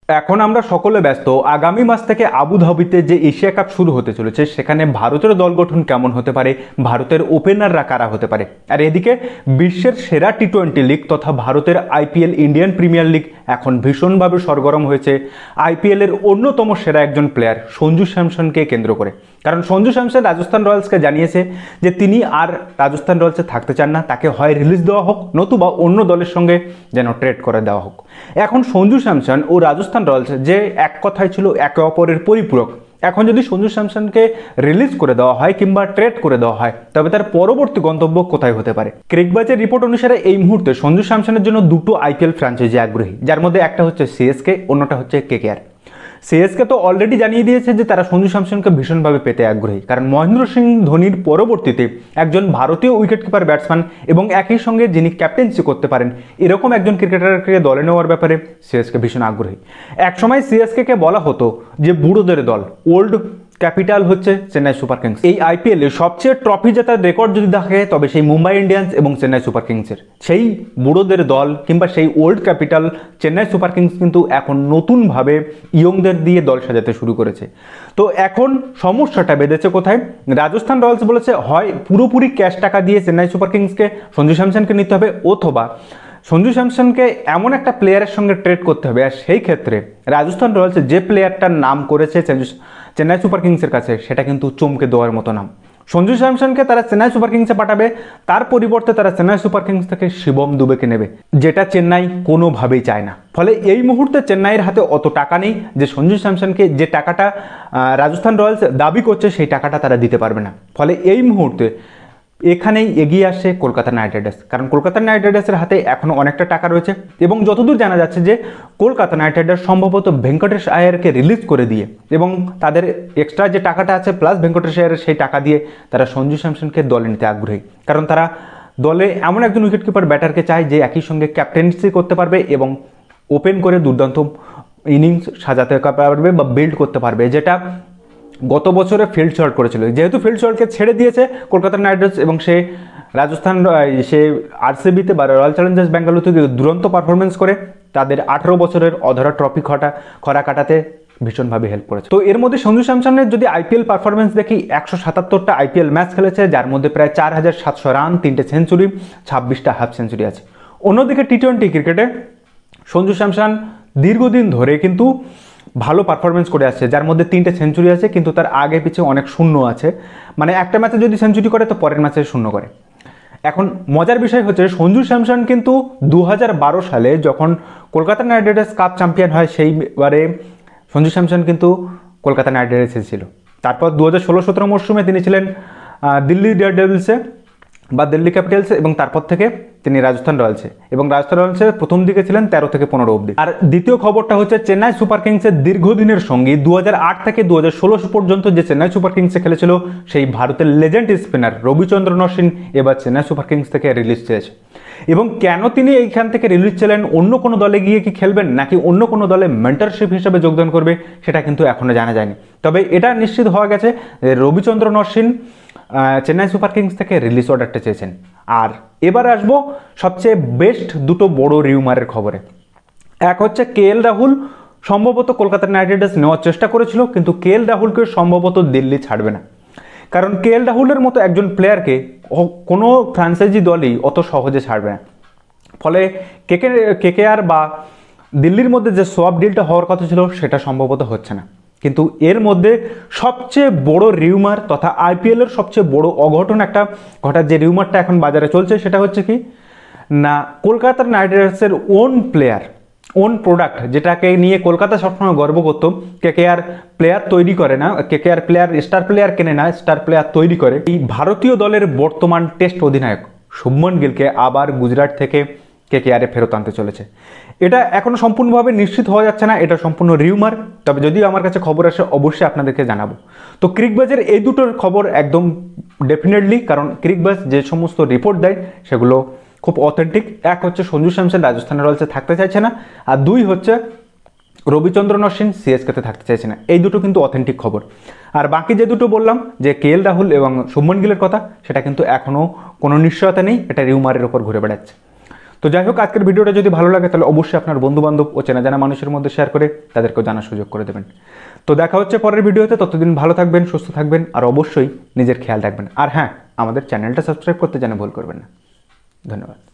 এখন আমরা সকলে ব্যস্ত আগামী মাস থেকে আবুধাবিতে যে এশিয়া কাপ শুরু হতে চলেছে সেখানে ভারতের দল গঠন কেমন হতে পারে, ভারতের ওপেনাররা কারা হতে পারে। আর এদিকে বিশ্বের সেরা টি-20 লিগ তথা ভারতের আইপিএল ইন্ডিয়ান প্রিমিয়ার লিগ এখন ভীষণভাবে সরগরম হয়েছে আইপিএল এর অন্যতম সেরা একজন প্লেয়ার সঞ্জু স্যামসনকে কেন্দ্র করে। কারণ সঞ্জু স্যামসন রাজস্থান রয়্যালসকে জানিয়েছে যে তিনি আর রাজস্থান রয়্যালসে থাকতে চান না, তাকে হয় রিলিজ দেওয়া হোক নতুবা অন্য দলের সঙ্গে যেন ট্রেড করে দেওয়া হোক। এখন সঞ্জু স্যামসন ও রাজস্থান রয়্যালস যে এক কথায় ছিল একে অপরের পরিপূরক, এখন যদি সঞ্জু স্যামসনকে রিলিজ করে দেওয়া হয় কিংবা ট্রেড করে দেওয়া হয় তবে তার পরবর্তী গন্তব্য কোথায় হতে পারে। ক্রিকবাজের রিপোর্ট অনুসারে এই মুহূর্তে সঞ্জু স্যামসনের জন্য দুটো আইপিএল ফ্র্যাঞ্চাইজি আগ্রহী, যার মধ্যে একটা হচ্ছে সিএসকে, অন্যটা হচ্ছে কেকেআর। সিএসকে তো অলরেডি জানিয়ে দিয়েছে যে তারা সঞ্জু স্যামসনকে ভীষণভাবে পেতে আগ্রহী, কারণ মহেন্দ্র সিং ধোনির পরবর্তীতে একজন ভারতীয় উইকেট কিপার ব্যাটসম্যান এবং একই সঙ্গে যিনি ক্যাপ্টেন্সি করতে পারেন এরকম একজন ক্রিকেটারকে দলে নেওয়ার ব্যাপারে সিএসকে ভীষণ আগ্রহী। একসময় সিএসকে বলা হতো যে বুড়োদের দল, ওল্ড ক্যাপিটাল হচ্ছে চেন্নাই সুপার কিংস। এই আইপিএলে সবচেয়ে ট্রফি জেতার রেকর্ড যদি থাকে তবে সেই মুম্বাই ইন্ডিয়ান্স এবং চেন্নাই সুপার কিংসের। সেই বুড়োদের দল কিংবা সেই old capital Chennai Super Kings কিন্তু এখন নতুনভাবে ইয়ংদের দিয়ে দল সাজাতে শুরু করেছে। তো এখন সমস্যাটা বেঁধেছে কোথায়? রাজস্থান রয়্যালস বলেছে হয় পুরোপুরি ক্যাশ টাকা দিয়ে চেন্নাই সুপার কিংসকে সঞ্জু স্যামসনকে নিতে হবে, অথবা সঞ্জু স্যামসনকে এমন একটা প্লেয়ারের সঙ্গে ট্রেড করতে হবে। আর সেই ক্ষেত্রে রাজস্থান রয়্যালস যে প্লেয়ারটার নাম করেছে চেন্নাই সুপার কিংসের কাছে সেটা কিন্তু চমকে দেওয়ার মতো নাম। সঞ্জু স্যামসনকে তারা চেন্নাই সুপার কিংসে পাঠাবে, তার পরিবর্তে তারা চেন্নাই সুপার কিংস থেকে শিবম দুবেকে নেবে, যেটা চেন্নাই কোনোভাবেই চায় না। ফলে এই মুহূর্তে চেন্নাইয়ের হাতে অত টাকা নেই যে সঞ্জু স্যামসনকে যে টাকাটা রাজস্থান রয়্যালস দাবি করছে সেই টাকাটা তারা দিতে পারবে না। ফলে এই মুহূর্তে এখানেই এগিয়ে আসে কলকাতা নাইট রাইডার্স, কারণ কলকাতা নাইট রাইডার্সের হাতে এখনও অনেকটা টাকা রয়েছে এবং যতদূর জানা যাচ্ছে যে কলকাতা নাইট রাইডার্স সম্ভবত ভেঙ্কটেশ আয়ারকে রিলিজ করে দিয়ে এবং তাদের এক্সট্রা যে টাকাটা আছে প্লাস ভেঙ্কটেশ আয়ারের সেই টাকা দিয়ে তারা সঞ্জু স্যামসনকে দলে নিতে আগ্রহী। কারণ তারা দলে এমন একজন উইকেট কিপার ব্যাটারকে চায় যে একই সঙ্গে ক্যাপ্টেন্সি করতে পারবে এবং ওপেন করে দুর্দান্ত ইনিংস সাজাতে পারবে বা বিল্ড করতে পারবে, যেটা গত বছরে ফিল্ড শর্ট করেছিল। যেহেতু ফিল্ড শর্টকে ছেড়ে দিয়েছে কলকাতা নাইট রাইডার্স এবং সে আরসিবিতে বা রয়্যাল চ্যালেঞ্জার্স ব্যাঙ্গালুরু থেকে দুরন্ত পারফরমেন্স করে তাদের 18 বছরের অধরা ট্রফি খরা কাটাতে ভীষণভাবে হেল্প করেছে। তো এর মধ্যে সঞ্জু স্যামসনের যদি আইপিএল পারফরমেন্স দেখি 177টা আইপিএল ম্যাচ খেলেছে, যার মধ্যে প্রায় 4700 রান, 3টে সেঞ্চুরি, 26টা হাফ সেঞ্চুরি আছে। অন্যদিকে টি-20 ক্রিকেটে সঞ্জু স্যামসন দীর্ঘদিন ধরে কিন্তু ভালো পারফরমেন্স করে আসছে, যার মধ্যে 3টে সেঞ্চুরি আছে, কিন্তু তার আগে পিছে অনেক শূন্য আছে। মানে একটা ম্যাচে যদি সেঞ্চুরি করে তো পরের ম্যাচে শূন্য করে। এখন মজার বিষয় হচ্ছে সঞ্জু স্যামসন কিন্তু 2012 সালে যখন Kolkata night Riders cup champion হয় সেইবারে সঞ্জু স্যামসন কিন্তু কলকাতা নাইট রাইডার্সে ছিল। তারপর 2016-17 মরশুমে তিনি ছিলেন দিল্লি ডেয়ারডেভিলসে বা দিল্লি ক্যাপিটালসে এবং তারপর থেকে তিনি রাজস্থান রয়্যালসে, এবং রাজস্থান রয়্যালসের প্রথম দিকে ছিলেন 13 থেকে 15 অবধি। আর দ্বিতীয় খবরটা হচ্ছে চেন্নাই সুপার কিংসের দীর্ঘদিনের সঙ্গী 2008 থেকে 2016 পর্যন্ত যে চেন্নাই সুপার কিংসে খেলেছিল সেই ভারতের লেজেন্ড স্পিনার রবিচন্দ্রন অশ্বিন এবার চেন্নাই সুপার কিংস থেকে রিলিজ চেয়েছে। এবং কেন তিনি এইখান থেকে রিলিজ ছিলেন, অন্য কোনো দলে গিয়ে কি খেলবেন নাকি অন্য কোনো দলে মেন্টরশিপ হিসেবে যোগদান করবে সেটা কিন্তু এখনো জানা যায়নি। তবে এটা নিশ্চিত হওয়া গেছে যে রবিচন্দ্রন অশ্বিন চেন্নাই সুপার কিংস থেকে রিলিজ অর্ডারটা চেয়েছেন। আর এবার আসবো সবচেয়ে বেস্ট দুটো বড় রিউমারের খবরে। এক হচ্ছে কেএল রাহুল সম্ভবত কলকাতা নাইট রাইডার্স নেওয়ার চেষ্টা করেছিল, কিন্তু কেএল রাহুলকে সম্ভবত দিল্লি ছাড়বে না। কারণ কেএল রাহুলের মতো একজন প্লেয়ারকে কোনো ফ্র্যাঞ্চাইজি দলই অত সহজে ছাড়বে না। ফলে কেকেআর বা দিল্লির মধ্যে যে সোয়াপ ডিলটা হওয়ার কথা ছিল সেটা সম্ভবত হচ্ছে না। কিন্তু এর মধ্যে সবচেয়ে বড় রিউমার তথা আইপিএলের সবচেয়ে বড় অঘটন একটা ঘটার যে রিউমারটা এখন বাজারে চলছে সেটা হচ্ছে কি না, কলকাতা নাইট রাইডার্সের ওন প্লেয়ার, ওন প্রোডাক্ট, যেটাকে নিয়ে কলকাতা সবসময় গর্ব করত, কেকেআর প্লেয়ার তৈরি করে না, কেকেআর প্লেয়ার স্টার প্লেয়ার কেনে না, স্টার প্লেয়ার তৈরি করে। এই ভারতীয় দলের বর্তমান টেস্ট অধিনায়ক শুভমন গিলকে আবার গুজরাট থেকে কেকেআরে ফেরত আনতে চলেছে। এটা এখনো সম্পূর্ণভাবে নিশ্চিত হওয়া যাচ্ছে না, এটা সম্পূর্ণ রিউমার। তবে যদিও আমার কাছে খবর আসে অবশ্যই আপনাদেরকে জানাবো। তো ক্রিকবাজের এই দুটোর খবর একদম ডেফিনেটলি, কারণ ক্রিকবাজ যে সমস্ত রিপোর্ট দেয় সেগুলো খুব অথেন্টিক। এক হচ্ছে সঞ্জু স্যামসন রাজস্থান রয়্যালসে থাকতে চাইছে না, আর দুই হচ্ছে রবিচন্দ্রন অশ্বিন সিএসকেতে থাকতে চাইছে না। এই দুটো কিন্তু অথেন্টিক খবর। আর বাকি যে দুটো বললাম যে কেএল রাহুল এবং শুভমন গিলের কথা, সেটা কিন্তু এখনও কোনো নিশ্চয়তা নেই, এটা রিউমারের ওপর ঘুরে বেড়াচ্ছে। তো যাই হোক, আজকের ভিডিওটা যদি ভালো লাগে তাহলে অবশ্যই আপনার বন্ধুবান্ধব ও চেনা জানা মানুষের মধ্যে শেয়ার করে তাদেরকেও জানার সুযোগ করে দেবেন। তো দেখা হচ্ছে পরের ভিডিওতে, ততদিন ভালো থাকবেন, সুস্থ থাকবেন, আর অবশ্যই নিজের খেয়াল রাখবেন। আর হ্যাঁ, আমাদের চ্যানেলটা সাবস্ক্রাইব করতে যেন ভুল করবেন না। ধন্যবাদ।